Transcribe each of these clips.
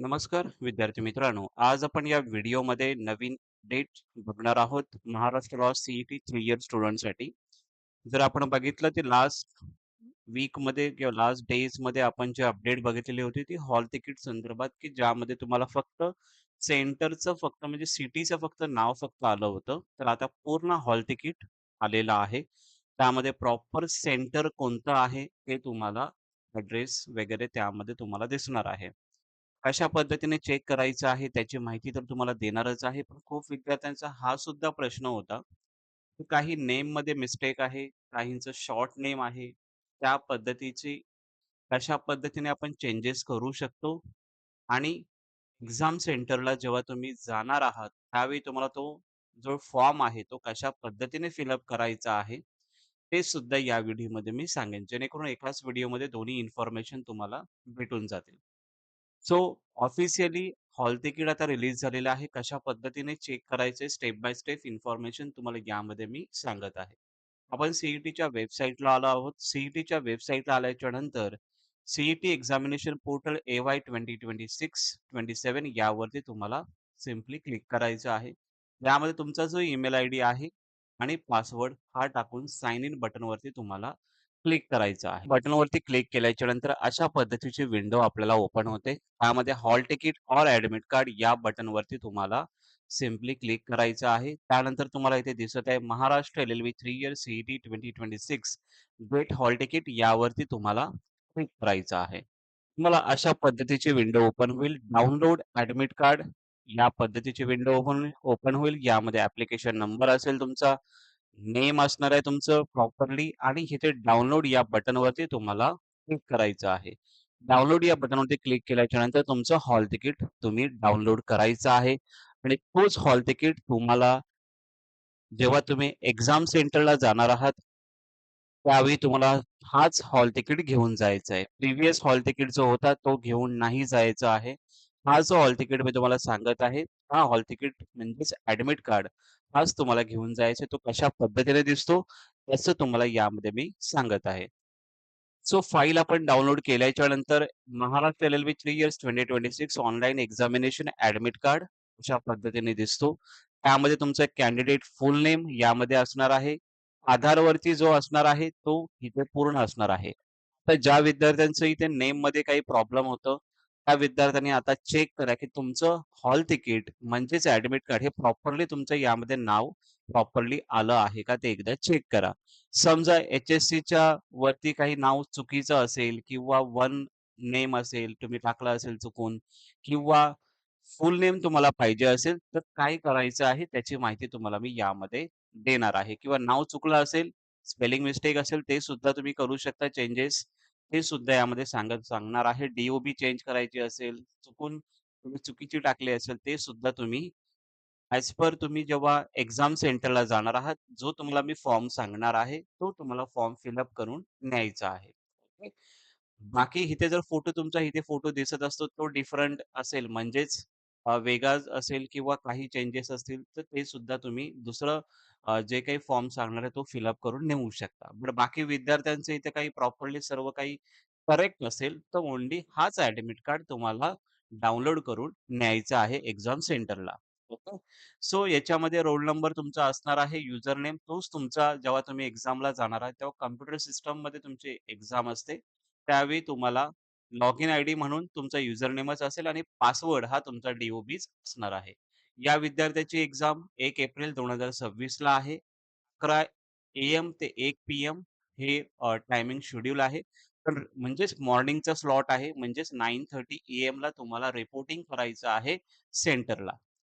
नमस्कार विद्यार्थी मित्रांनो, आज आपण या व्हिडिओमध्ये नवीन डेट बघणार आहोत महाराष्ट्र लॉ सीईटी 3 इयर स्टुडंटसाठी. जर आपण बघितलं ते लास्ट वीकमध्ये किंवा लास्ट डेजमध्ये आपण जे अपडेट बघितलेली होती ती हॉल तिकीट संदर्भात, की ज्यामध्ये तुम्हाला फक्त सेंटरचं फक्त म्हणजे सिटीचं फक्त नाव फक्त आलं होतं. तर आता पूर्ण हॉल तिकीट आलेलं आहे. त्यामध्ये प्रॉपर सेंटर कोणतं आहे ते तुम्हाला ॲड्रेस वगैरे त्यामध्ये तुम्हाला दिसणार आहे. कशा पद्धतीने चेक करायचं आहे त्याची माहिती तर तुम्हाला देणारच आहे. पण खूप विद्यार्थ्यांचा हा सुद्धा प्रश्न होता, की काही नेममध्ये मिस्टेक आहे, काहींचं शॉर्ट नेम आहे. त्या पद्धतीची कशा पद्धतीने आपण चेंजेस करू शकतो आणि एक्झाम सेंटरला जेव्हा तुम्ही जाणार आहात, त्यावेळी तुम्हाला तो जो फॉर्म आहे, तो कशा पद्धतीने फिलअप करायचा आहे, ते सुद्धा या व्हिडिओमध्ये मी सांगेन. जेणेकरून एकाच व्हिडिओमध्ये दोन्ही इन्फॉर्मेशन तुम्हाला भेटून जातील. सो ऑफिशियली हॉल तिकीट आता रिलीज झालेलं आहे. कशा पद्धतीने चेक करायचे स्टेप बाय स्टेप इन्फॉर्मेशन तुम्हाला यामध्ये मी सांगत आहे. आपण सीईटीच्या वेबसाईटला आलो आहोत. सीईटीच्या वेबसाईटला आल्याच्या नंतर सीईटी एक्झामिनेशन पोर्टल AY 2026-27 यावरती तुम्हाला सिम्पली क्लिक करायचं आहे. यामध्ये तुमचा जो ईमेल आयडी आहे आणि पासवर्ड हा टाकून साइन इन बटनवरती तुम्हाला क्लिक करायचं आहे. बटनवरती क्लिक केल्याच्या नंतर अशा पद्धतीची विंडो आपल्याला ओपन होते. त्यामध्ये हॉल तिकीट और ॲडमिट कार्ड या बटनवरती तुम्हाला सिम्पली क्लिक करायचं आहे. त्यानंतर तुम्हाला इथे दिसत आहे Maharashtra LLB 3 year CET 2026 gate hall ticket यावरती तुम्हाला क्लिक करायचं आहे. तुम्हाला अशा पद्धतीची विंडो ओपन होईल. डाउनलोड ॲडमिट कार्ड या पद्धतीची विंडो ओपन होईल. यामध्ये ॲप्लिकेशन नंबर असेल तुमचा, नेम असणार आहे तुमचं प्रॉपरली आणि इथे डाउनलोड या बटनवरती तुम्हाला क्लिक करायचं आहे. डाउनलोड या बटनवरती क्लिक केल्याच्या नंतर तुमचं हॉल तिकीट तुम्ही डाउनलोड करायचं आहे आणि तोच हॉल तिकीट तुम्हाला जेव्हा तुम्ही एक्झाम सेंटरला जाणार आहात, त्यावेळी तुम्हाला हाच हॉल तिकीट घेऊन जायचा आहे. प्रिव्हियस हॉल तिकीट जो होता तो घेऊन नाही जायचा आहे. हा जो हॉल तिकीट मी तुम्हाला सांगत आहे, हा हॉल तिकीट म्हणजेच ॲडमिट कार्ड हाच तुम्हाला घेऊन जायचा आहे. तो कशा पद्धतीने दिसतो, त्याचं तुम्हाला यामध्ये मी सांगत आहे. सो फाईल आपण डाउनलोड केल्याच्या नंतर Maharashtra LLB 3 years 2026 online examination admit card अशा पद्धतीने दिसतो. त्यामध्ये तुमचं कॅन्डिडेट फुल नेम यामध्ये असणार आहे. आधारवरती जो असणार आहे, तो इथे पूर्ण असणार आहे. तर ज्या विद्यार्थ्यांचं इथे नेममध्ये काही प्रॉब्लेम होतं, त्या विद्यार्थ्यांनी आता चेक करा, की तुमचं हॉल तिकीट म्हणजेच ॲडमिट कार्ड हे प्रॉपरली तुमचं यामध्ये नाव प्रॉपरली आलं आहे का ते एकदा चेक करा. समजा एच-एस-सीच्या वरती काही नाव चुकीचं असेल किंवा वन नेम असेल, तुम्ही टाकलं असेल चुकून किंवा फुल नेम तुम्हाला पाहिजे असेल, तर काय करायचं आहे त्याची माहिती तुम्हाला मी यामध्ये देणार आहे किंवा नाव चुकलं असेल, स्पेलिंग मिस्टेक असेल, ते सुद्धा तुम्ही करू शकता चेंजेस. ते सुद्धा यामध्ये सांगणार आहे. डी चेंज करायची असेल, चुकून तुम्ही चुकीची टाकली असेल, ते सुद्धा तुम्ही ॲज पर तुम्ही जेव्हा एक्झाम सेंटरला जाणार आहात, जो तुम्हाला मी फॉर्म सांगणार आहे, तो तुम्हाला फॉर्म फिलअप करून न्यायचा आहे. ओके. बाकी इथे जर फोटो तुमचा इथे फोटो दिसत असतो, तो डिफरंट असेल म्हणजेच वेगळाच असेल किंवा काही चेंजेस असतील, तर ते सुद्धा तुम्ही दुसरं जे काही फॉर्म सांगणार आहे, तो फिलअप करून नेऊ शकता. बट बाकी विद्यार्थ्यांचं इथे काही प्रॉपरली सर्व काही करेक्ट नसेल, तर ओन्ली हाच ॲडमिट कार्ड तुम्हाला डाउनलोड करून न्यायचा आहे एक्झाम सेंटरला. ओके. सो याच्यामध्ये रोल नंबर तुमचा असणार आहे, युजर नेम तोच तुमचा जेव्हा तुम्ही एक्झामला जाणार आहात, तेव्हा कॉम्प्युटर सिस्टममध्ये तुमची एक्झाम असते. त्यावेळी तुम्हाला लॉगिन आयडी म्हणून तुमचा युजर नेमच असेल आणि पासवर्ड हा तुमचा डी-ओ-बीच असणार आहे. या विद्यार्थ्याची एक्झाम 1 एप्रिल 2026 ला आहे. 11 एएम ते 1 पीएम हे टायमिंग शेड्यूल आहे. तर म्हणजेच मॉर्निंगचा स्लॉट आहे. म्हणजेच 9:30 एएमला तुम्हाला रिपोर्टिंग करायचं आहे सेंटरला.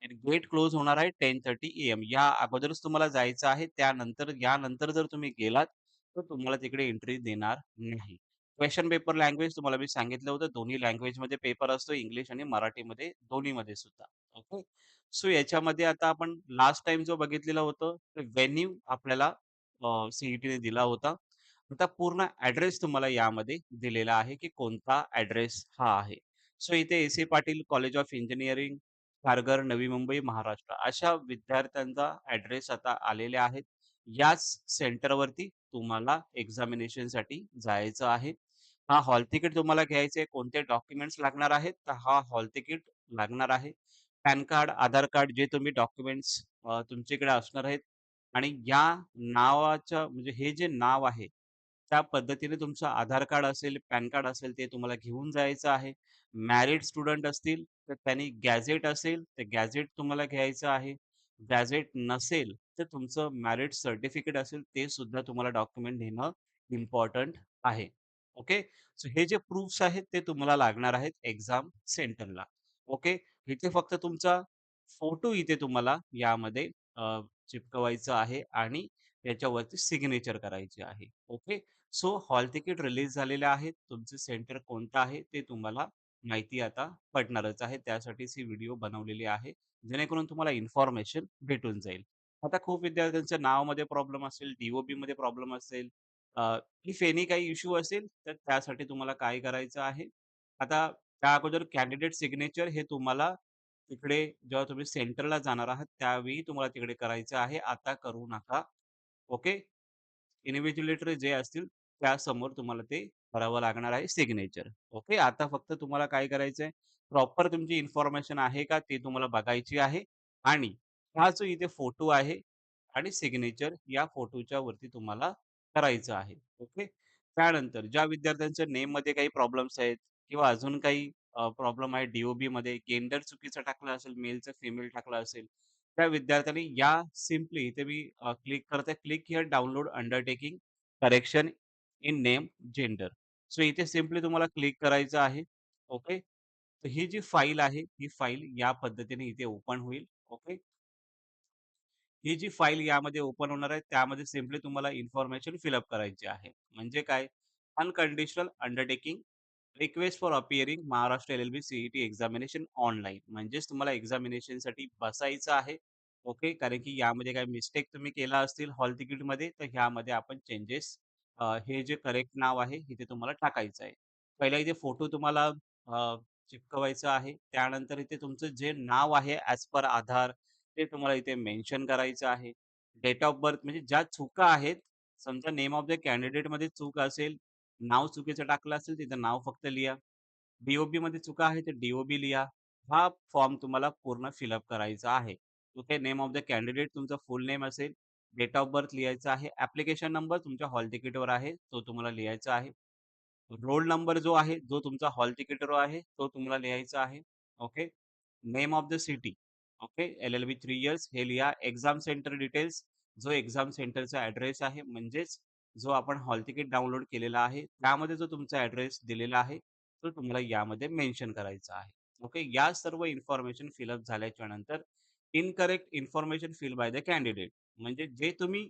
आणि गेट क्लोज होणार आहे 10:30 एएम. या अगोदरच तुम्हाला जायचं आहे. यानंतर जर तुम्ही गेलात, तर तुम्हाला तिकडे एंट्री देणार नाही. क्वेशन पेपर लँग्वेज तुम्हाला मी सांगितलं होतं. दोन्ही लँग्वेजमध्ये पेपर असतो. इंग्लिश आणि मराठीमध्ये दोन्हीमध्ये सुद्धा. ओके. सो याच्यामध्ये आता आपण लास्ट टाईम जो बघितलेलं होतं, ते व्हेन्यू आपल्याला सीईटीने दिला होता. आता पूर्ण ॲड्रेस तुम्हाला यामध्ये दिलेला आहे, की कोणता ॲड्रेस हा आहे. सो इथे AC. Patil college of engineering, Kharghar, Navi Mumbai, Maharashtra अशा विद्यार्थ्यांचा ॲड्रेस आता आलेले आहेत. याच सेंटरवरती तुम्हाला एक्झामिनेशनसाठी जायचं आहे. हा हॉल तिकीट तुम्हाला घ्यायचं आहे. कोणते डॉक्युमेंट्स लागणार आहेत? तर हा हॉल तिकीट लागणार आहे. पॅन कार्ड, आधार कार्ड जे तुम्ही डॉक्युमेंट्स तुमच्याकडे असणार आहेत आणि या नावाचं म्हणजे हे जे नाव आहे, त्या पद्धतीने तुमचं आधार कार्ड असेल, पॅन कार्ड असेल ते तुम्हाला घेऊन जायचं आहे. मॅरिड स्टुडंट असतील, तर त्यांनी गॅझेट असेल, तर गॅझेट तुम्हाला घ्यायचं आहे. गॅझेट नसेल, तर तुमचं मॅरिड सर्टिफिकेट असेल, ते सुद्धा तुम्हाला डॉक्युमेंट नेणं इम्पोर्टंट आहे. ओके. सो हे जे प्रूफ्स आहेत ते तुम्हाला लागणार आहेत एक्झाम सेंटरला. ओके. इथे फक्त तुमचा फोटो इथे तुम्हाला यामध्ये चिपकवायचा आहे आणि याच्यावरती सिग्नेचर करायची आहे. Okay. So hall ticket release झालेले आहेत. तुमचं सेंटर कोणतं आहे ते तुम्हाला माहिती आता पडणारच आहे. त्यासाठीच ही व्हिडिओ बनवलेली आहे. जेणेकरून तुम्हाला इन्फॉर्मेशन भेटून जाईल. आता खूप विद्यार्थ्यांच्या नावामध्ये प्रॉब्लेम असेल, डी-ओ-बीमध्ये प्रॉब्लेम असेल, इफ एनी काही इश्यू असेल, तर त्यासाठी तुम्हाला काय करायचं आहे, आता त्या अगोदर कॅन्डिडेट सिग्नेचर हे तुम्हाला तिकडे जेव्हा तुम्ही सेंटरला जाणार आहात, त्यावेळी तुम्हाला तिकडे करायचं आहे. आता करू नका. ओके. इन्व्हिजिलेटर जे असतील त्यासमोर तुम्हाला ते करावं लागणार आहे सिग्नेचर. ओके. आता फक्त तुम्हाला काय करायचंय, प्रॉपर तुमची इन्फॉर्मेशन आहे का ते तुम्हाला बघायची आहे आणि हा जो इथे फोटो आहे आणि सिग्नेचर या फोटोच्या वरती तुम्हाला करायचं आहे. ओके. त्यानंतर ज्या विद्यार्थ्यांच्या नेममध्ये काही प्रॉब्लेम्स आहेत किंवा अजून काही प्रॉब्लेम आहे डी-ओ-बीमध्ये जेंडर चुकीचं टाकलं असेल, मेलचं फिमेल टाकलं असेल, त्या विद्यार्थ्यांनी या सिम्पली इथे मी क्लिक करते. Click here download undertaking correction in name, gender. So इथे सिम्पली तुम्हाला क्लिक करायचं आहे. ओके. तर ही जी फाईल आहे, ही फाईल या पद्धतीने इथे ओपन होईल. ओके. ही जी फाईल यामध्ये ओपन होणार आहे, त्यामध्ये सिम्पली तुम्हाला इन्फॉर्मेशन फिलअप करायची आहे. म्हणजे काय? Unconditional undertaking request for appearing Maharashtra LLB C examination online. म्हणजेच तुम्हाला एक्झामिनेशनसाठी बसायचं आहे. ओके. कारण की यामध्ये काही मिस्टेक तुम्ही केला असतील हॉल तिकीटमध्ये, तर ह्यामध्ये आपण चेंजेस हे जे करेक्ट नाव आहे, इथे तुम्हाला टाकायचं आहे. पहिला इथे फोटो तुम्हाला चिपकवायचं आहे. त्यानंतर इथे तुमचं जे नाव आहे ॲज पर आधार ते तुम्हाला इथे मेन्शन करायचं आहे. डेट ऑफ बर्थ म्हणजे ज्या चुका आहेत, समजा नेम ऑफ द कॅन्डिडेटमध्ये चूक असेल, नाव चुकीचं टाकलं असेल, तिथं नाव फक्त लिहा. डी-ओ-बीमध्ये चुका आहे, तर डी-ओ-बी लिहा. हा फॉर्म तुम्हाला पूर्ण फिलअप करायचा आहे. Okay. Name of the candidate तुमचं फुल नेम असेल, डेट ऑफ बर्थ लिहायचा आहे. ॲप्लिकेशन नंबर तुमच्या हॉल तिकीटवर आहे, तो तुम्हाला लिहायचा आहे. रोल नंबर जो आहे, जो तुमचा हॉल तिकीटवर आहे, तो तुम्हाला लिहायचा आहे. Okay. Name of the city. Okay. LLB 3 years हे लिहा. एक्झाम सेंटर डिटेल्स, जो एक्झाम सेंटरचा ॲड्रेस आहे, म्हणजेच जो आपण हॉल तिकीट डाउनलोड केलेला आहे, त्यामध्ये जो तुमचा ॲड्रेस दिलेला आहे, तो तुम्हाला यामध्ये मेन्शन करायचा आहे. ओके. या सर्व इन्फॉर्मेशन फिलअप झाल्याच्या नंतर incorrect information fill by the candidate म्हणजे जे तुम्ही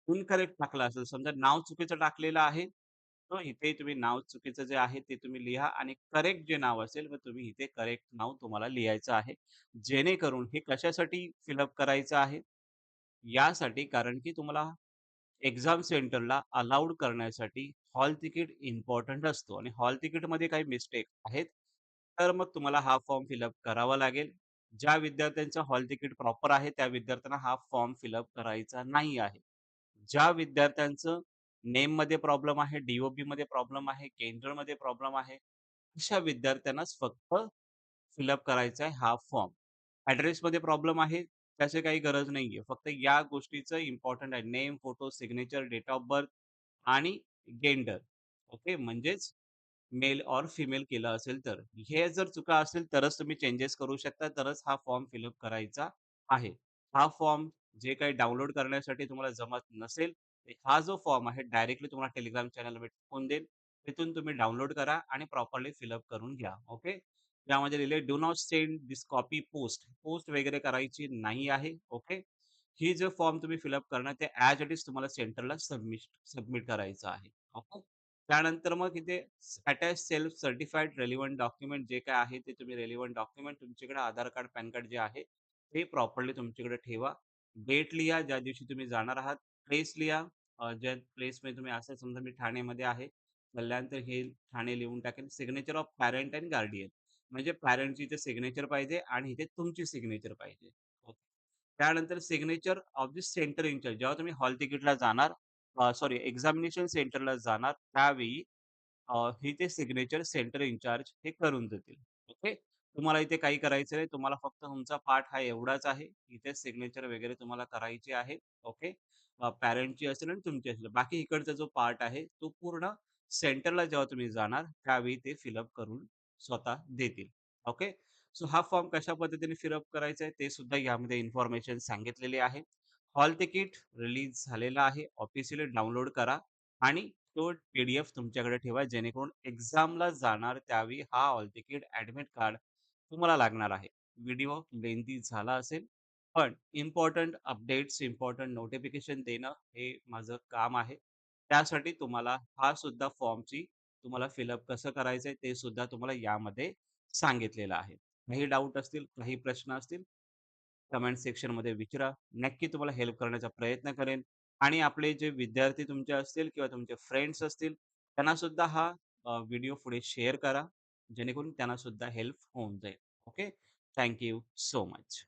इनकरेक्ट टाकलं असेल, समजा नाव चुकीचं टाकलेलं आहे, तर इथे तुम्ही नाव चुकीचं जे आहे ते तुम्ही लिहा आणि करेक्ट जे नाव असेल, मग तुम्ही इथे करेक्ट नाव तुम्हाला लिहायचं आहे. जेणेकरून हे कशासाठी फिलअप करायचं आहे? यासाठी कारण की तुम्हाला एक्झाम सेंटरला अलाउड करण्यासाठी हॉल तिकीट इम्पोर्टंट असतो आणि हॉल तिकीटमध्ये काही मिस्टेक आहेत, तर मग तुम्हाला हा फॉर्म फिलअप करावा लागेल. ज्या विद्यार्थ्यांचं हॉल तिकीट प्रॉपर आहे, त्या विद्यार्थ्यांना हा फॉर्म फिलअप करायचा नाही आहे. ज्या विद्यार्थ्यांचं नेममध्ये प्रॉब्लेम आहे, डी-ओ-बीमध्ये प्रॉब्लेम आहे, केंद्रमध्ये प्रॉब्लेम आहे, अशा विद्यार्थ्यांनाच फक्त फिलअप करायचा आहे हा फॉर्म. ॲड्रेसमध्ये प्रॉब्लेम आहे, त्याची काही गरज नाहीये. फक्त या गोष्टीचं इम्पोर्टंट आहे. Name, photo, signature, date of birth आणि जेंडर. ओके. म्हणजेच मेल ऑर फिमेल केलं असेल तर. हे जर चुका असेल तरच तुम्ही चेंजेस करू शकता. तरच हा फॉर्म फिलअप करायचा आहे. हा फॉर्म जे काही डाउनलोड करण्यासाठी तुम्हाला जमत नसेल, हा जो फॉर्म आहे डायरेक्टली तुम्हाला Telegram चॅनलवर टाकून देईल. तिथून तुम्ही डाउनलोड करा आणि प्रॉपरली फिलअप करून घ्या. ओके. त्यामध्ये लिहिलंय do not send this copy post. Post वगैरे करायची नाही आहे. ओके. ही जो फॉर्म तुम्ही फिलअप करणार ते ॲज इट इज तुम्हाला सेंटरला सबमिट करायचं आहे. ओके. त्यानंतर मग इथे attach self certified relevant document जे काय आहे ते तुम्ही रेलेव्हंट डॉक्युमेंट तुमच्याकडे आधार कार्ड, पॅन कार्ड जे आहे ते प्रॉपरली तुमच्याकडे ठेवा. डेट लिहा ज्या दिवशी तुम्ही जाणार आहात. प्लेस लिहा. ज्या प्लेसमध्ये तुम्ही असं समजा मी ठाणेमध्ये आहे. म्हणल्यानंतर हे ठाणे लिहून टाकेल. Signature of parent and guardian म्हणजे पॅरेंटची इथे सिग्नेचर पाहिजे आणि इथे तुमची सिग्नेचर पाहिजे. ओके. त्यानंतर signature of the centre incharge जेव्हा तुम्ही हॉल तिकीटला जाणार सॉरी एक्झामिनेशन सेंटरला जाणार त्यावेळी हे ते सिग्नेचर सेंटर इंचार्ज हे करून देतील. ओके. तुम्हाला इथे काही करायचं नाही. तुम्हाला फक्त तुमचा पार्ट हा एवढाच आहे. इथे सिग्नेचर वगैरे तुम्हाला करायची आहे. ओके. पॅरेंटची असेल आणि तुमची असेल. बाकी इकडचा जो पार्ट आहे, तो पूर्ण सेंटरला जेव्हा तुम्ही जाणार, त्यावेळी ते फिलअप करून स्वतः देतील. ओके. सो हा फॉर्म कशा पद्धतीने फिलअप करायचा आहे, ते सुद्धा यामध्ये इन्फॉर्मेशन सांगितलेली आहे. हॉल तिकीट रिलीज झालेला आहे. ऑफिशियली डाउनलोड करा आणि तो पी-डी-एफ तुमच्याकडे ठेवा, जेणेकरून एक्झामला जाणार त्यावेळी हा हॉल तिकीट, ॲडमिट कार्ड तुम्हाला लागणार आहे. व्हिडिओ लेंथी झाला असेल, पण इम्पोर्टंट अपडेट्स, इम्पोर्टंट नोटिफिकेशन देणं हे माझं काम आहे. त्यासाठी तुम्हाला हा सुद्धा फॉर्मची तुम्हाला फिलअप कसं करायचंय ते सुद्धा तुम्हाला यामध्ये सांगितलेलं आहे. काही डाउट असतील, काही प्रश्न असतील, कमेंट सेक्शनमध्ये विचारा. नक्की तुम्हाला हेल्प करण्याचा प्रयत्न करेन आणि आपले जे विद्यार्थी तुमचे असतील किंवा तुमचे फ्रेंड्स असतील, त्यांना सुद्धा हा व्हिडिओ पुढे शेअर करा, जेणेकरून त्यांना सुद्धा हेल्प होऊन जाईल. ओके. Thank so much.